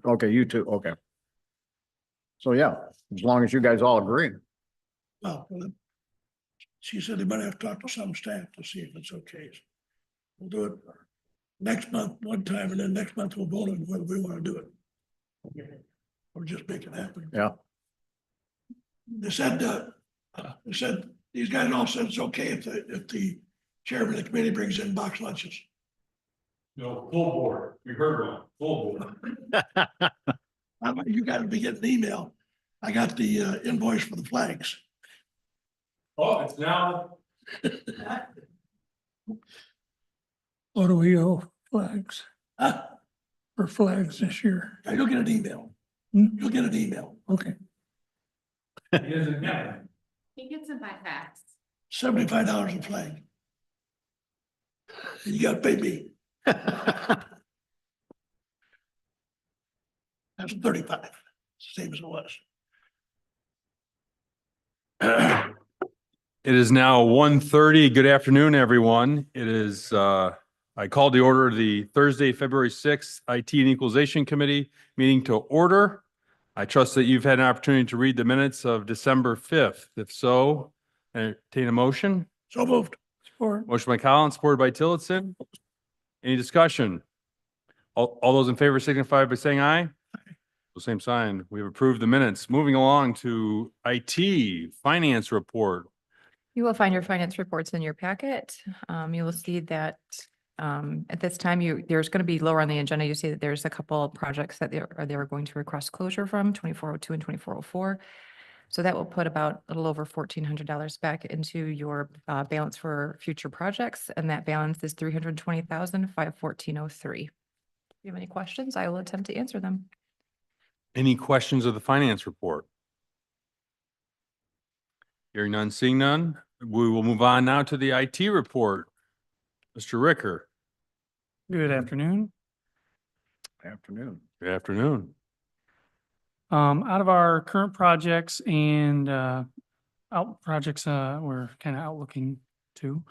Okay, you two, okay. So yeah, as long as you guys all agree. Well, she said they might have to talk to some staff to see if it's okay. So we'll do it next month, one time, and then next month we'll vote on whether we want to do it. Or just make it happen. Yeah. They said, these guys all said it's okay if the chairman of the committee brings in box lunches. No, full board. We heard one, full board. You gotta be getting an email. I got the invoice for the flags. Oh, it's now. What do we owe flags Huh? for flags this year? You'll get an email. Hmm? You'll get an email. Okay. He doesn't have it. He gets them by fax. $75 a flag. You gotta pay me. That's 35, same as it was. It is now 1:30. Good afternoon, everyone. It is, I called the order of the Thursday, February 6th IT and Equalization Committee meeting to order. I trust that you've had an opportunity to read the minutes of December 5th. If so, entertain a motion. So moved. Support. Motion by Collins, supported by Tillotson. Any discussion? All those in favor signify by saying aye. Same sign. We've approved the minutes. Moving along to IT Finance Report. You will find your finance reports in your packet. You will see that at this time, there's going to be lower on the agenda. You see that there's a couple of projects that they were going to request closure from, 2402 and 2404. So that will put about a little over $1,400 back into your balance for future projects. And that balance is $320,514.03. If you have any questions, I will attempt to answer them. Any questions of the finance report? Hearing none, seeing none, we will move on now to the IT report. Mr. Ricker. Good afternoon. Afternoon. Good afternoon. Out of our current projects and projects we're kind of outlooking to.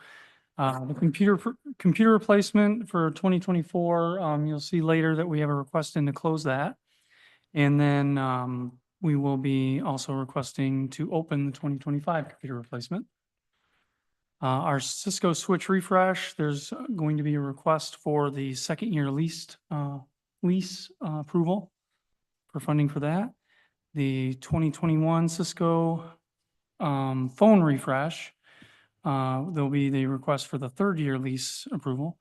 The computer replacement for 2024, you'll see later that we have a request in to close that. And then we will be also requesting to open the 2025 computer replacement. Our Cisco switch refresh, there's going to be a request for the second year lease approval for funding for that. The 2021 Cisco phone refresh, there'll be the request for the third year lease approval.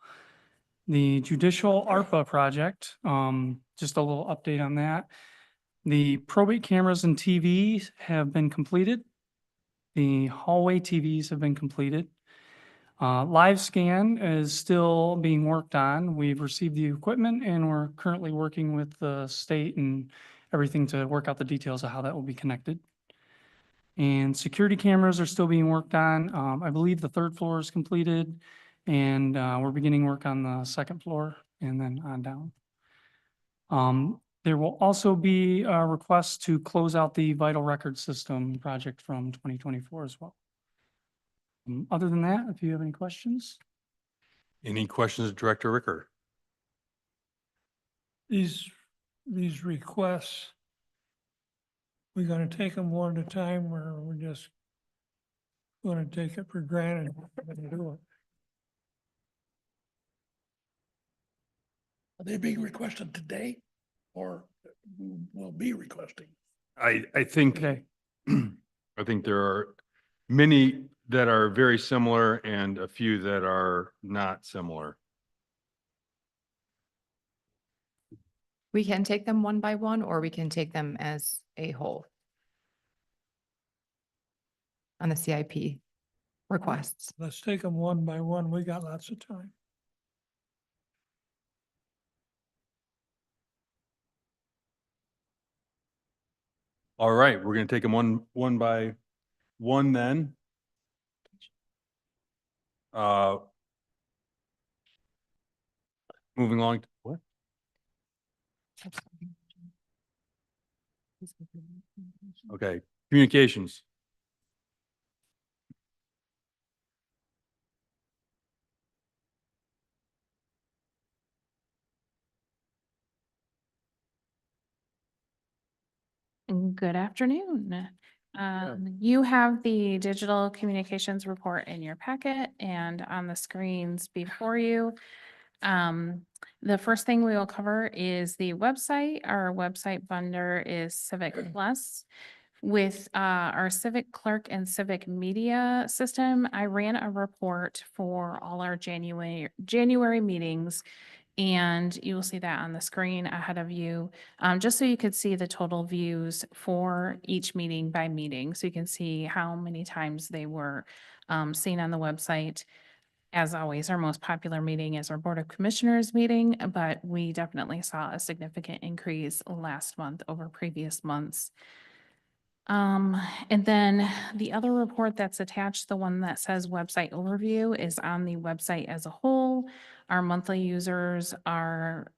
The judicial ARPA project, just a little update on that. The probate cameras and TVs have been completed. The hallway TVs have been completed. Live scan is still being worked on. We've received the equipment and we're currently working with the state and everything to work out the details of how that will be connected. And security cameras are still being worked on. I believe the third floor is completed and we're beginning work on the second floor and then on down. There will also be a request to close out the vital record system project from 2024 as well. Other than that, if you have any questions. Any questions, Director Ricker? These requests, we're gonna take them one at a time or we're just gonna take it for granted and do it? Are they being requested today or will be requesting? I think, Okay. I think there are many that are very similar and a few that are not similar. We can take them one by one, or we can take them as a whole on the CIP requests. Let's take them one by one. We got lots of time. All right, we're going to take them one by one then. Moving along. What? Okay, communications. Good afternoon. You have the digital communications report in your packet and on the screens before you. The first thing we will cover is the website. Our website vendor is Civic Plus. With our Civic Clerk and Civic Media system, I ran a report for all our January meetings. And you will see that on the screen ahead of you, just so you could see the total views for each meeting by meeting. So you can see how many times they were seen on the website. As always, our most popular meeting is our Board of Commissioners meeting, but we definitely saw a significant increase last month over previous months. And then the other report that's attached, the one that says website overview, is on the website as a whole. Our monthly users are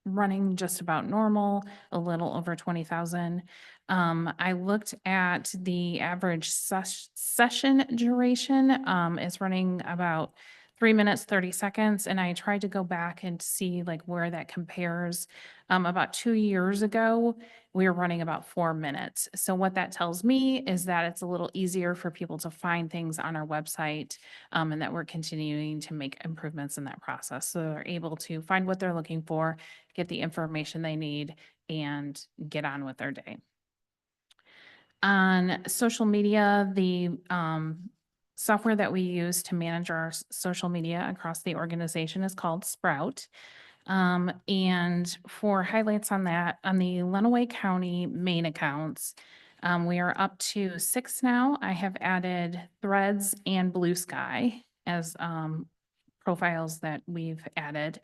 running just about normal, a little over 20,000. I looked at the average session duration, is running about 3 minutes, 30 seconds. And I tried to go back and see like where that compares. About 2 years ago, we were running about 4 minutes. So what that tells me is that it's a little easier for people to find things on our website, and that we're continuing to make improvements in that process. So they're able to find what they're looking for, get the information they need, and get on with their day. On social media, the software that we use to manage our social media across the organization is called Sprout. And for highlights on that, on the Lenawee County main accounts, we are up to 6 now. I have added Threads and Blue Sky as profiles that we've added.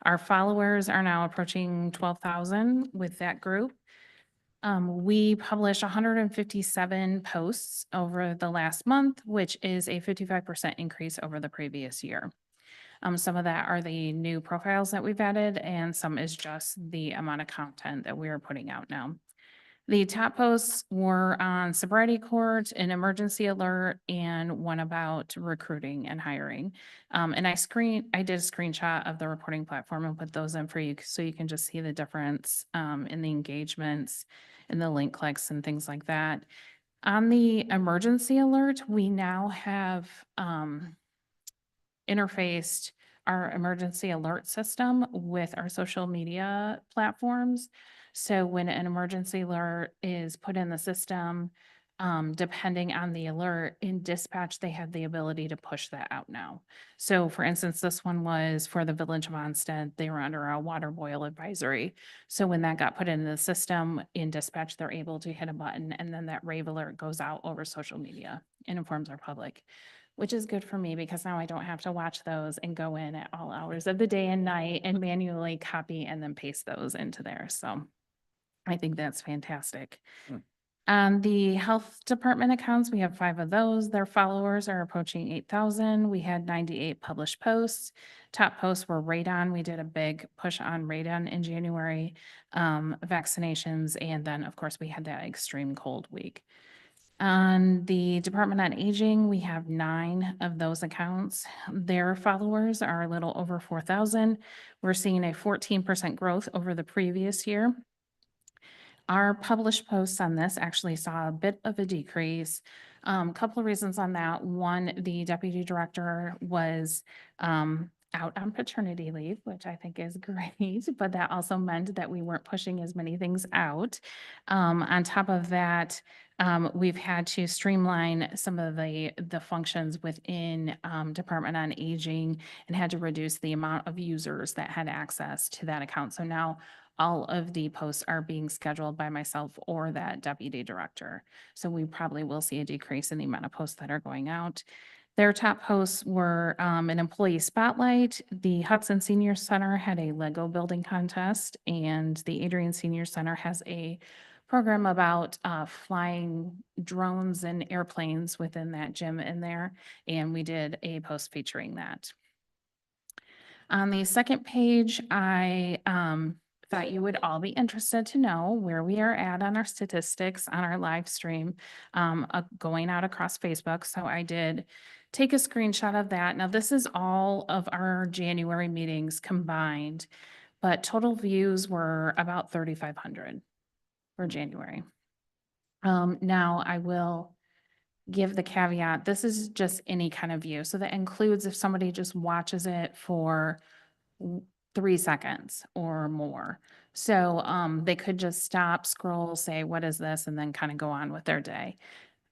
Our followers are now approaching 12,000 with that group. We published 157 posts over the last month, which is a 55% increase over the previous year. Some of that are the new profiles that we've added, and some is just the amount of content that we are putting out now. The top posts were on sobriety court, an emergency alert, and one about recruiting and hiring. And I did a screenshot of the reporting platform and put those in for you so you can just see the difference in the engagements and the link clicks and things like that. On the emergency alert, we now have interfaced our emergency alert system with our social media platforms. So when an emergency alert is put in the system, depending on the alert in dispatch, they have the ability to push that out now. So for instance, this one was for the Village of Onstead. They were under a water boil advisory. So when that got put into the system in dispatch, they're able to hit a button and then that rave alert goes out over social media and informs our public, which is good for me because now I don't have to watch those and go in at all hours of the day and night and manually copy and then paste those into there. So I think that's fantastic. On the health department accounts, we have 5 of those. Their followers are approaching 8,000. We had 98 published posts. Top posts were radon. We did a big push on radon in January, vaccinations, and then of course we had that extreme cold week. On the Department on Aging, we have 9 of those accounts. Their followers are a little over 4,000. We're seeing a 14% growth over the previous year. Our published posts on this actually saw a bit of a decrease. Couple of reasons on that. One, the deputy director was out on paternity leave, which I think is great, but that also meant that we weren't pushing as many things out. On top of that, we've had to streamline some of the functions within Department on Aging and had to reduce the amount of users that had access to that account. So now all of the posts are being scheduled by myself or that deputy director. So we probably will see a decrease in the amount of posts that are going out. Their top posts were an employee spotlight. The Hudson Senior Center had a Lego building contest, and the Adrian Senior Center has a program about flying drones and airplanes within that gym in there. And we did a post featuring that. On the second page, I thought you would all be interested to know where we are at on our statistics on our live stream going out across Facebook. So I did take a screenshot of that. Now this is all of our January meetings combined, but total views were about 3,500 for January. Now I will give the caveat, this is just any kind of view. So that includes if somebody just watches it for 3 seconds or more. So they could just stop, scroll, say, what is this? And then kind of go on with their day.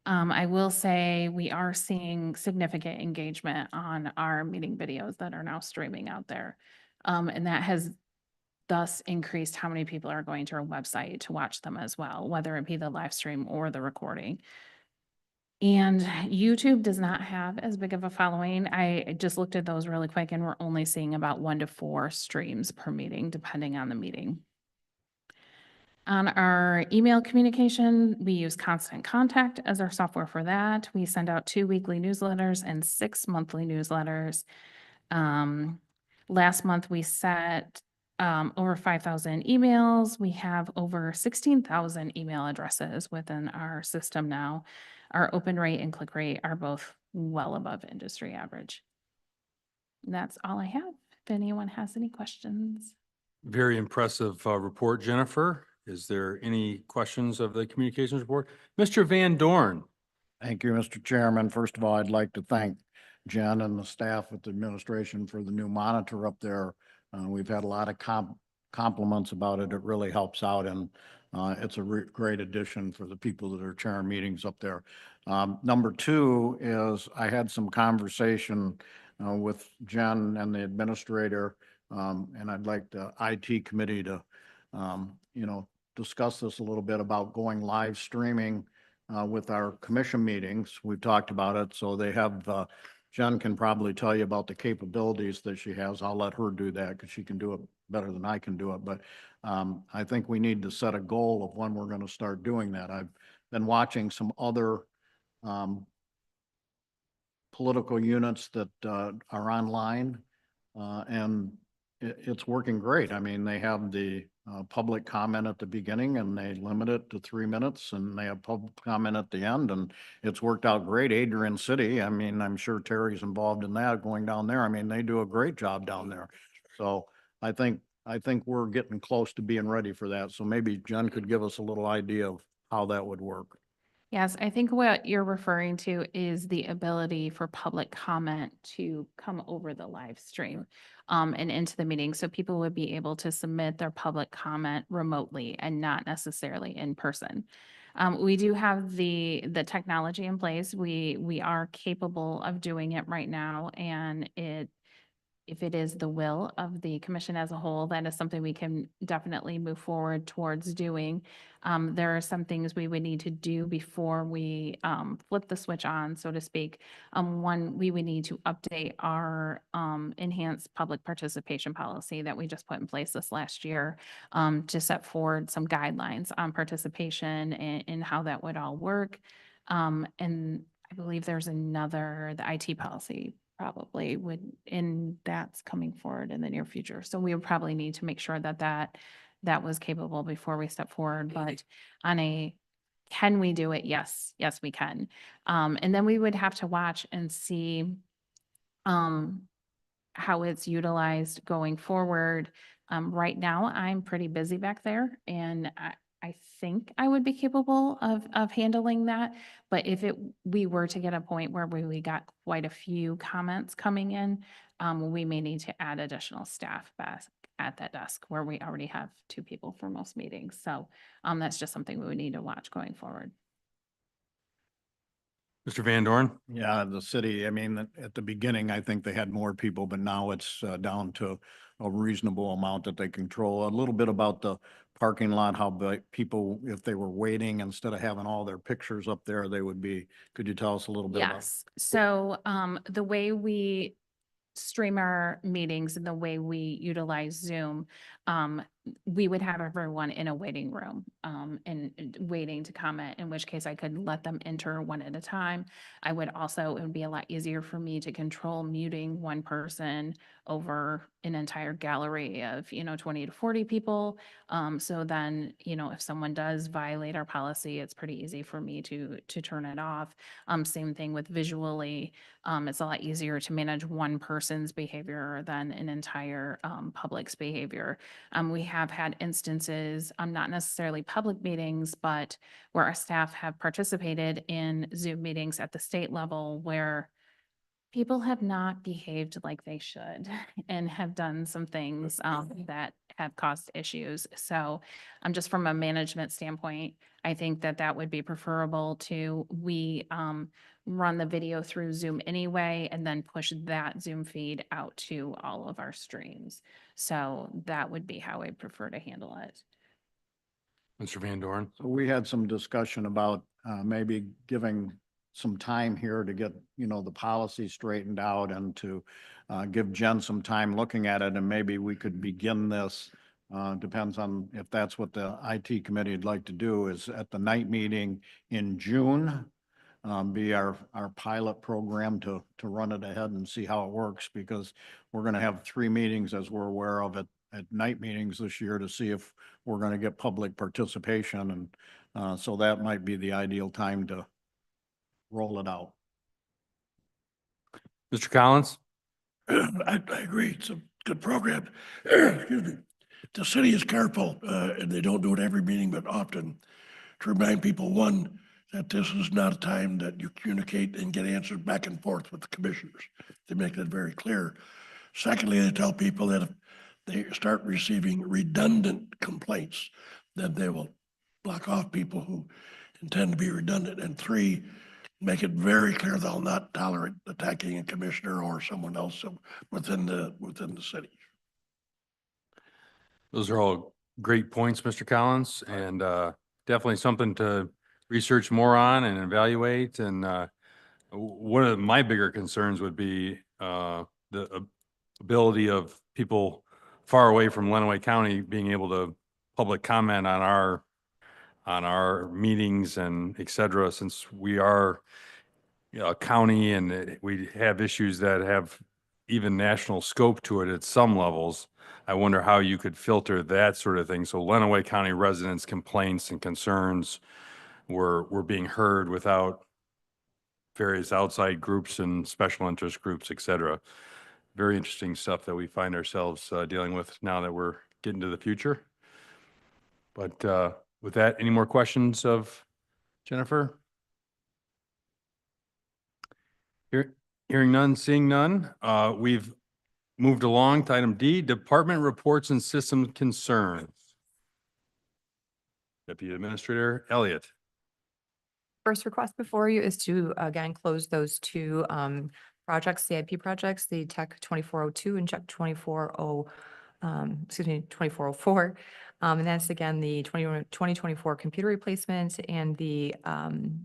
I will say we are seeing significant engagement on our meeting videos that are now streaming out there. And that has thus increased how many people are going to our website to watch them as well, whether it be the live stream or the recording. And YouTube does not have as big of a following. I just looked at those really quick and we're only seeing about 1 to 4 streams per meeting, depending on the meeting. On our email communication, we use Constant Contact as our software for that. We send out 2 weekly newsletters and 6 monthly newsletters. Last month, we set over 5,000 emails. We have over 16,000 email addresses within our system now. Our open rate and click rate are both well above industry average. And that's all I have. If anyone has any questions. Very impressive report, Jennifer. Is there any questions of the communications report? Mr. Van Dorn? Thank you, Mr. Chairman. First of all, I'd like to thank Jen and the staff at the administration for the new monitor up there. We've had a lot of compliments about it. It really helps out, and it's a great addition for the people that are chairing meetings up there. Number 2 is I had some conversation with Jen and the administrator, and I'd like the IT committee to, discuss this a little bit about going live streaming with our commission meetings. We've talked about it, so they have, Jen can probably tell you about the capabilities that she has. I'll let her do that because she can do it better than I can do it. But I think we need to set a goal of when we're going to start doing that. I've been watching some other political units that are online, and it's working great. I mean, they have the public comment at the beginning and they limit it to 3 minutes, and they have public comment at the end, and it's worked out great. Adrian City, I mean, I'm sure Terry's involved in that, going down there. I mean, they do a great job down there. So I think we're getting close to being ready for that. So maybe Jen could give us a little idea of how that would work. Yes, I think what you're referring to is the ability for public comment to come over the live stream and into the meeting. So people would be able to submit their public comment remotely and not necessarily in person. We do have the technology in place. We are capable of doing it right now, and if it is the will of the commission as a whole, that is something we can definitely move forward towards doing. There are some things we would need to do before we flip the switch on, so to speak. One, we would need to update our enhanced public participation policy that we just put in place this last year to set forward some guidelines on participation and how that would all work. And I believe there's the IT policy probably would, and that's coming forward in the near future. So we would probably need to make sure that was capable before we step forward. But can we do it? Yes, we can. And then we would have to watch and see how it's utilized going forward. Right now, I'm pretty busy back there, and I think I would be capable of handling that. But if we were to get a point where we got quite a few comments coming in, we may need to add additional staff back at that desk where we already have 2 people for most meetings. So that's just something we would need to watch going forward. Mr. Van Dorn? Yeah, the city, I mean, at the beginning, I think they had more people, but now it's down to a reasonable amount that they control. A little bit about the parking lot, how people, if they were waiting, instead of having all their pictures up there, they would be, could you tell us a little bit about? Yes. So the way we stream our meetings and the way we utilize Zoom, we would have everyone in a waiting room and waiting to comment, in which case I could let them enter one at a time. I would also, it would be a lot easier for me to control muting one person over an entire gallery of, 20 to 40 people. So then, if someone does violate our policy, it's pretty easy for me to turn it off. Same thing with visually. It's a lot easier to manage one person's behavior than an entire public's behavior. We have had instances, not necessarily public meetings, but where our staff have participated in Zoom meetings at the state level where people have not behaved like they should and have done some things that have caused issues. So just from a management standpoint, I think that that would be preferable to we run the video through Zoom anyway and then push that Zoom feed out to all of our streams. So that would be how I prefer to handle it. Mr. Van Dorn. So we had some discussion about maybe giving some time here to get, the policy straightened out and to give Jen some time looking at it, and maybe we could begin this. Depends on if that's what the IT committee would like to do, is at the night meeting in June, be our pilot program to run it ahead and see how it works, because we're going to have 3 meetings, as we're aware of, at night meetings this year to see if we're going to get public participation. And so that might be the ideal time to roll it out. Mr. Collins. I agree. It's a good program. Excuse me. The city is careful, and they don't do it every meeting, but often, to remind people, one, that this is not a time that you communicate and get answers back and forth with the commissioners. They make that very clear. Secondly, they tell people that if they start receiving redundant complaints, then they will block off people who intend to be redundant. And 3, make it very clear they'll not tolerate attacking a commissioner or someone else within the city. Those are all great points, Mr. Collins, and definitely something to research more on and evaluate. And one of my bigger concerns would be the ability of people far away from Lenawee County being able to public comment on our meetings and et cetera, since we are a county and we have issues that have even national scope to it at some levels. I wonder how you could filter that sort of thing. So Lenawee County residents' complaints and concerns were being heard without various outside groups and special interest groups, et cetera. Very interesting stuff that we find ourselves dealing with now that we're getting to the future. But with that, any more questions of Jennifer? Hearing none, seeing none, we've moved along to item D, department reports and system concerns. Deputy Administrator Elliott. First request before you is to, again, close those 2 projects, CIP projects, the Tech 2402 and Check 2404. And that's again, the 2024 computer replacement and the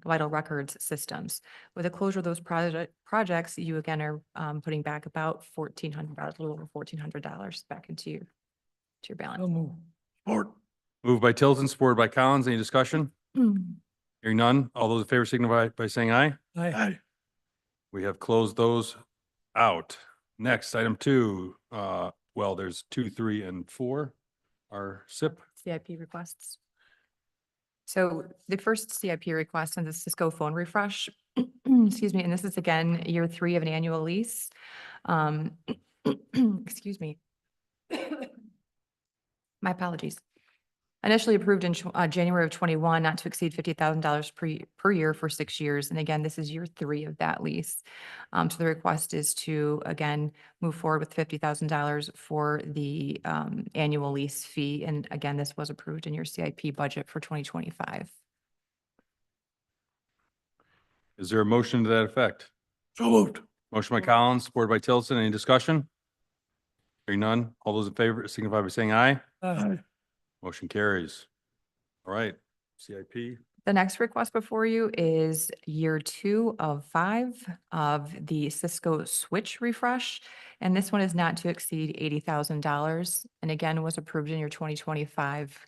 vital records systems. With the closure of those projects, you again are putting back about $1,400, a little over $1,400 back into your balance. Support. Moved by Tilton, supported by Collins. Any discussion? Hearing none. All those in favor signify by saying aye. Aye. We have closed those out. Next, item 2. Well, there's 2, 3, and 4 are SIP. CIP requests. So the first CIP request on the Cisco phone refresh, excuse me, and this is again, year 3 of an annual lease. Excuse me. My apologies. Initially approved in January of 21, not to exceed $50,000 per year for 6 years. And again, this is year 3 of that lease. So the request is to, again, move forward with $50,000 for the annual lease fee. And again, this was approved in your CIP budget for 2025. Is there a motion to that effect? So moved. Motion by Collins, supported by Tilton. Any discussion? Hearing none. All those in favor signify by saying aye. Aye. Motion carries. All right, CIP. The next request before you is year 2 of 5 of the Cisco switch refresh. And this one is not to exceed $80,000. And again, was approved in your 2025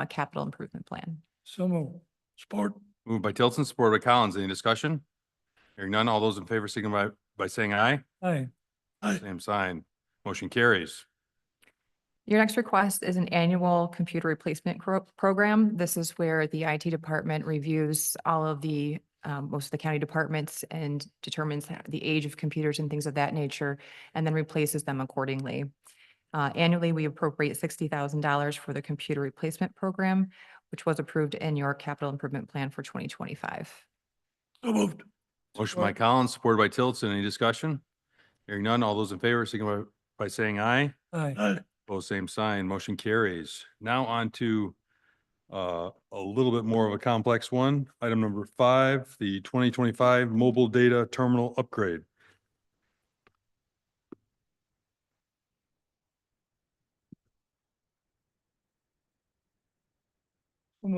capital improvement plan. So moved. Support. Moved by Tilton, supported by Collins. Any discussion? Hearing none. All those in favor signify by saying aye. Aye. Aye. Same sign. Motion carries. Your next request is an annual computer replacement program. This is where the IT department reviews all of the, most of the county departments and determines the age of computers and things of that nature, and then replaces them accordingly. Annually, we appropriate $60,000 for the computer replacement program, which was approved in your capital improvement plan for 2025. So moved. Motion by Collins, supported by Tillotson. Any discussion? Hearing none. All those in favor, signify by saying aye. Aye. Opposed, same sign. Motion carries. Now on to a little bit more of a complex one. Item number 5, the 2025 mobile data terminal upgrade.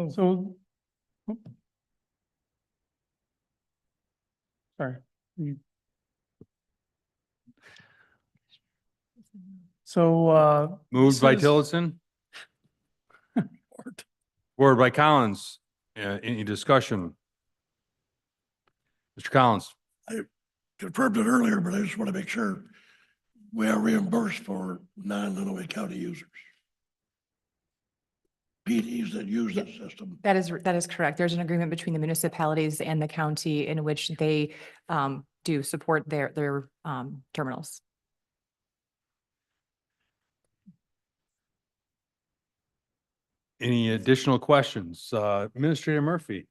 So. Sorry. You- So, Moved by this is- Tillotson, supported by Collins. Any discussion? Mr. Collins? Confirmed it earlier, but I just want to make sure we are reimbursed for non-Lenawee County users. PDs that use this system. That is correct. There's an agreement between the municipalities and the county in which they do support their terminals. Any additional questions? Administrator Murphy?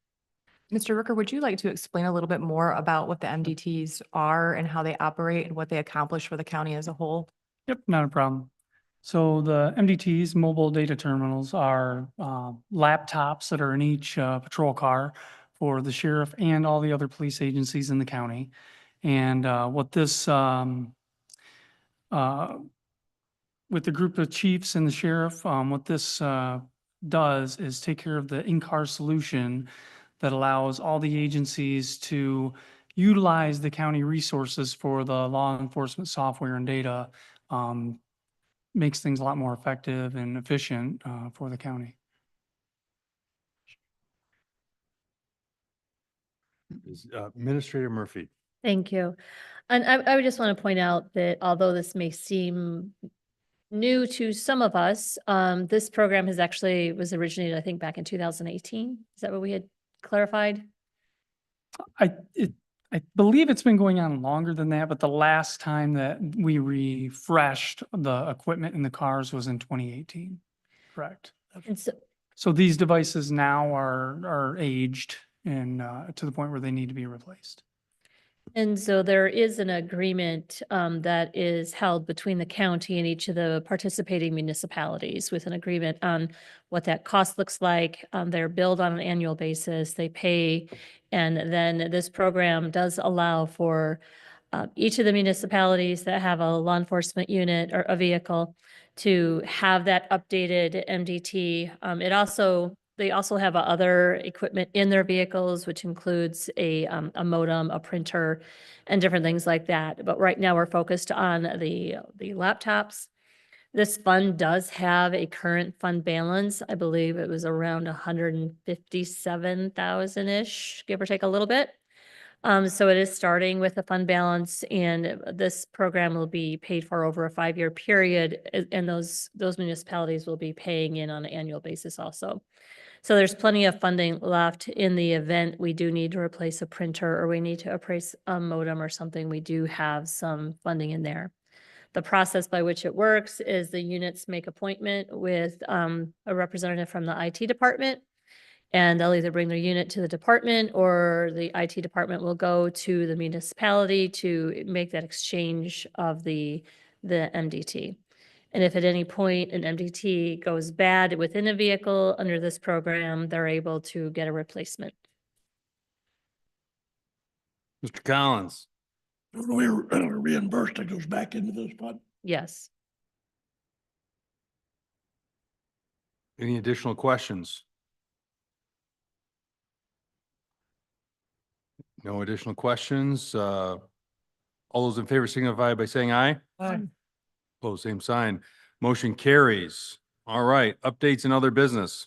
Mr. Rooker, would you like to explain a little bit more about what the MDTs are and how they operate and what they accomplish for the county as a whole? Yep, not a problem. So the MDTs, mobile data terminals, are laptops that are in each patrol car for the sheriff and all the other police agencies in the county. And what this, with the group of chiefs and the sheriff, what this does is take care of the in-car solution that allows all the agencies to utilize the county resources for the law enforcement software and data. Makes things a lot more effective and efficient for the county. Administrator Murphy? Thank you. And I would just want to point out that although this may seem new to some of us, this program was originated, I think, back in 2018. Is that what we had clarified? I believe it's been going on longer than that, but the last time that we refreshed the equipment in the cars was in 2018. Correct. And so, So these devices now are aged and to the point where they need to be replaced. And so there is an agreement that is held between the county and each of the participating municipalities with an agreement on what that cost looks like. They're billed on an annual basis, they pay, and then this program does allow for each of the municipalities that have a law enforcement unit or a vehicle to have that updated MDT. They also have other equipment in their vehicles, which includes a modem, a printer, and different things like that. But right now, we're focused on the laptops. This fund does have a current fund balance. I believe it was around 157,000-ish, give or take a little bit. So it is starting with a fund balance, and this program will be paid for over a 5-year period, and those municipalities will be paying in on an annual basis also. So there's plenty of funding left in the event we do need to replace a printer or we need to replace a modem or something. We do have some funding in there. The process by which it works is the units make appointment with a representative from the IT department, and they'll either bring their unit to the department or the IT department will go to the municipality to make that exchange of the MDT. And if at any point an MDT goes bad within a vehicle under this program, they're able to get a replacement. Mr. Collins? We're reimbursed, it goes back into this fund. Yes. Any additional questions? No additional questions. All those in favor signify by saying aye. Aye. Opposed, same sign. Motion carries. All right, updates and other business.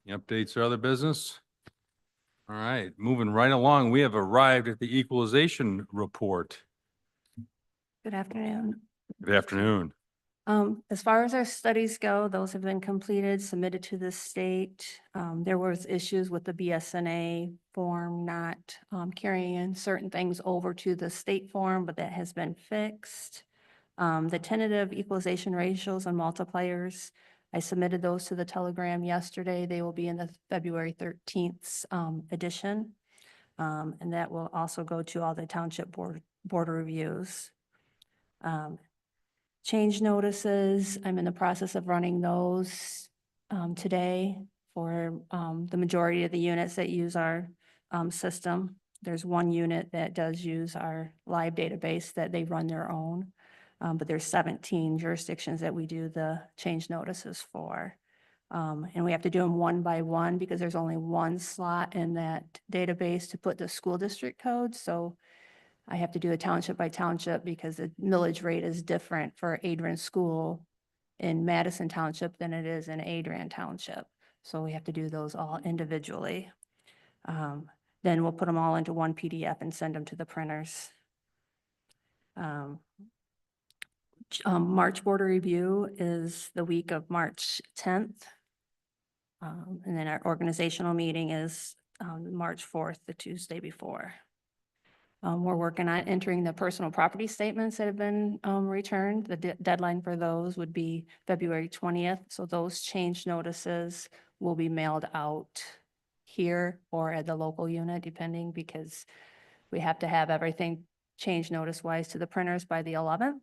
Any updates or other business? All right, moving right along, we have arrived at the equalization report. Good afternoon. Good afternoon. As far as our studies go, those have been completed, submitted to the state. There was issues with the BSNA form not carrying certain things over to the state form, but that has been fixed. The tentative equalization ratios and multipliers, I submitted those to the Telegram yesterday. They will be in the February 13th edition. And that will also go to all the township board reviews. Change notices, I'm in the process of running those today for the majority of the units that use our system. There's one unit that does use our live database that they run their own. But there's 17 jurisdictions that we do the change notices for. And we have to do them one by one because there's only one slot in that database to put the school district code. So I have to do a township by township because the millage rate is different for Adrian School in Madison Township than it is in Adrian Township. So we have to do those all individually. Then we'll put them all into one PDF and send them to the printers. March border review is the week of March 10th. And then our organizational meeting is March 4th, the Tuesday before. We're working on entering the personal property statements that have been returned. The deadline for those would be February 20th. So those change notices will be mailed out here or at the local unit, depending, because we have to have everything change notice wise to the printers by the 11th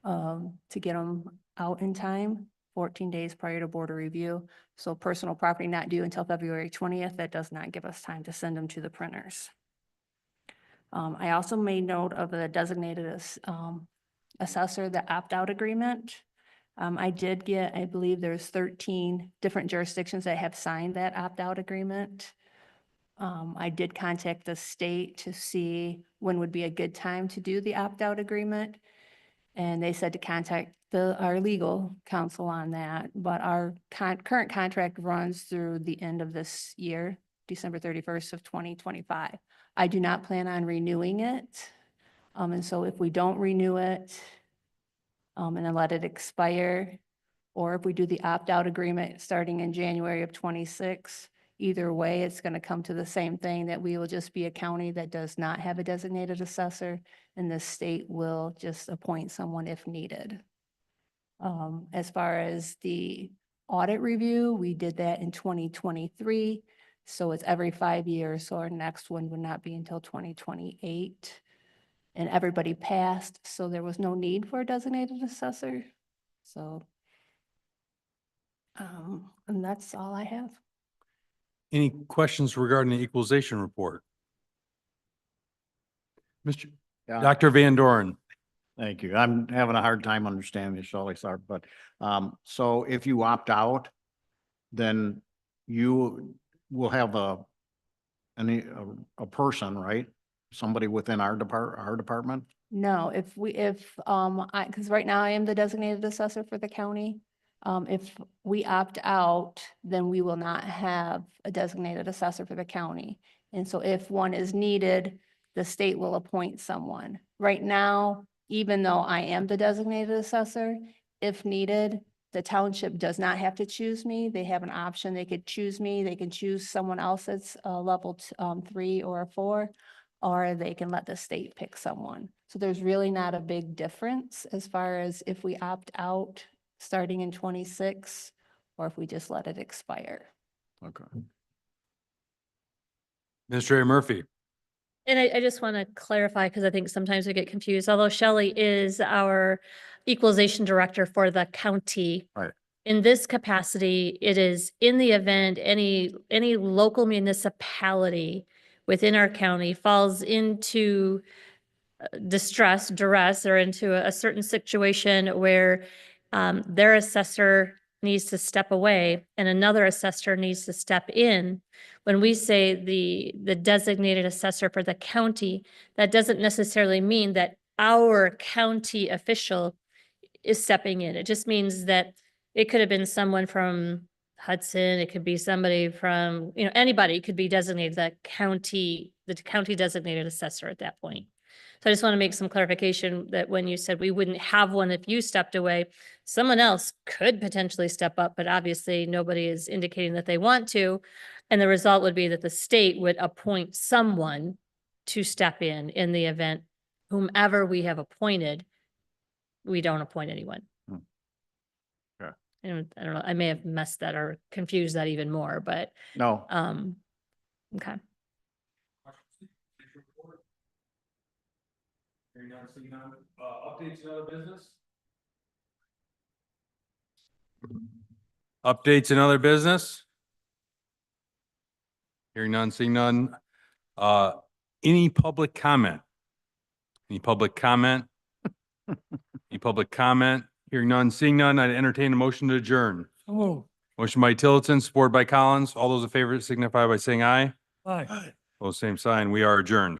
to get them out in time, 14 days prior to border review. So personal property not due until February 20th. That does not give us time to send them to the printers. I also made note of the designated assessor, the opt-out agreement. I did get, I believe there's 13 different jurisdictions that have signed that opt-out agreement. I did contact the state to see when would be a good time to do the opt-out agreement. And they said to contact our legal counsel on that, but our current contract runs through the end of this year, December 31st of 2025. I do not plan on renewing it. And so if we don't renew it and then let it expire, or if we do the opt-out agreement starting in January of 26, either way, it's going to come to the same thing, that we will just be a county that does not have a designated assessor, and the state will just appoint someone if needed. As far as the audit review, we did that in 2023. So it's every 5 years. So our next one would not be until 2028. And everybody passed, so there was no need for a designated assessor. So, and that's all I have. Any questions regarding the equalization report? Mr. Yeah. Dr. Van Doren. Thank you. I'm having a hard time understanding this, Shelley, sorry, but, so if you opt out, then you will have a person, right? Somebody within our department? No, because right now I am the designated assessor for the county. If we opt out, then we will not have a designated assessor for the county. And so if one is needed, the state will appoint someone. Right now, even though I am the designated assessor, if needed, the township does not have to choose me. They have an option. They could choose me. They can choose someone else that's level 3 or 4, or they can let the state pick someone. So there's really not a big difference as far as if we opt out starting in 26, or if we just let it expire. Okay. Administrator Murphy. And I just want to clarify, because I think sometimes we get confused, although Shelley is our equalization director for the county. Right. In this capacity, it is in the event any local municipality within our county falls into duress, or into a certain situation where their assessor needs to step away and another assessor needs to step in. When we say the designated assessor for the county, that doesn't necessarily mean that our county official is stepping in. It just means that it could have been someone from Hudson, it could be somebody from, anybody could be designated the county designated assessor at that point. So I just want to make some clarification that when you said we wouldn't have one if you stepped away, someone else could potentially step up, but obviously nobody is indicating that they want to. And the result would be that the state would appoint someone to step in the event whomever we have appointed we don't appoint anyone. Hmm. Okay. And I don't know, I may have messed that or confused that even more, but, No, okay. Updates and other business? Updates and other business? Hearing none, seeing none. Any public comment? Any public comment? Any public comment? Hearing none, seeing none, I'd entertain a motion to adjourn. Oh, Motion by Tillotson, supported by Collins. All those in favor signify by saying aye. aye. Well, same sign. We are adjourned.